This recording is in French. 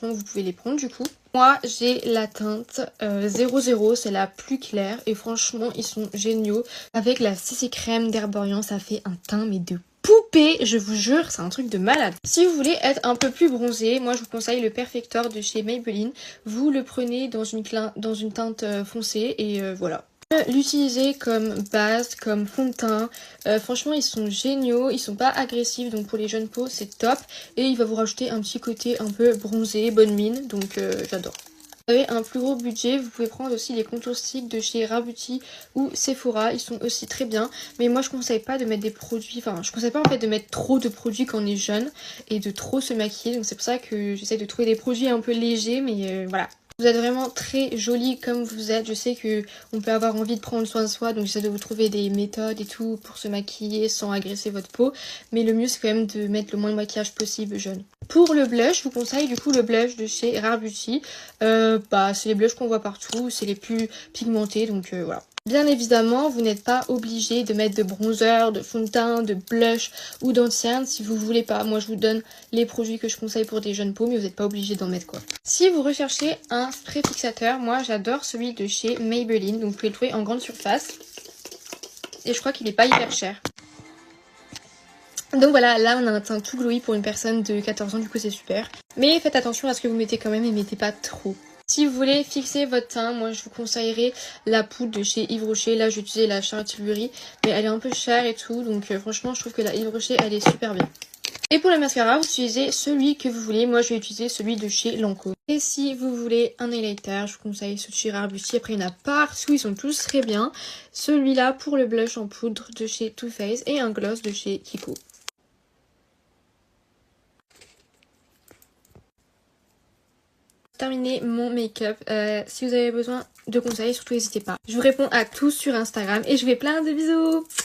franchement vous pouvez les prendre du coup. Moi j'ai la teinte 00, c'est la plus claire et franchement ils sont géniaux. Avec la CC crème d'Herborian, ça fait un teint mais de poupée, je vous jure, c'est un truc de malade. Si vous voulez être un peu plus bronzé, moi je vous conseille le Perfector de chez Maybelline. Vous le prenez dans une teinte foncée et voilà. L'utiliser comme base, comme fond de teint. Franchement ils sont géniaux, ils sont pas agressifs, donc pour les jeunes peaux c'est top. Et il va vous rajouter un petit côté un peu bronzé, bonne mine, donc j'adore. Vous avez un plus gros budget, vous pouvez prendre aussi les contours sticks de chez Rare Beauty ou Sephora, ils sont aussi très bien. Mais moi je conseille pas de mettre des produits, enfin je conseille pas en fait de mettre trop de produits quand on est jeune et de trop se maquiller. Donc c'est pour ça que j'essaie de trouver des produits un peu légers, mais voilà. Vous êtes vraiment très jolie comme vous êtes. Je sais que on peut avoir envie de prendre soin de soi, donc j'essaie de vous trouver des méthodes et tout pour se maquiller sans agresser votre peau. Mais le mieux c'est quand même de mettre le moins de maquillage possible jeune. Pour le blush, je vous conseille du coup le blush de chez Rare Beauty. C'est les blushs qu'on voit partout, c'est les plus pigmentés, donc voilà. Bien évidemment, vous n'êtes pas obligé de mettre de bronzer, de fond de teint, de blush ou d'anti-cerne si vous voulez pas. Moi, je vous donne les produits que je conseille pour des jeunes peaux, mais vous n'êtes pas obligé d'en mettre quoi. Si vous recherchez un spray fixateur, moi j'adore celui de chez Maybelline. Donc vous pouvez le trouver en grande surface. Et je crois qu'il n'est pas hyper cher. Donc voilà, là on a un teint tout glowy pour une personne de 14 ans, du coup c'est super. Mais faites attention à ce que vous mettez quand même et mettez pas trop. Si vous voulez fixer votre teint, moi je vous conseillerais la poudre de chez Yves Rocher. Là j'ai utilisé la Charlotte Tilbury, mais elle est un peu chère et tout, donc franchement je trouve que la Yves Rocher elle est super bien. Et pour le mascara, vous utilisez celui que vous voulez. Moi, je vais utiliser celui de chez Lancôme. Et si vous voulez un highlighter, je vous conseille ceux de chez Rare Beauty. Après, il y en a partout, ils sont tous très bien. Celui-là pour le blush en poudre de chez Too Faced et un gloss de chez Kiko. Terminer mon make-up. Si vous avez besoin de conseils, surtout n'hésitez pas. Je vous réponds à tous sur Instagram et je vous fais plein de bisous.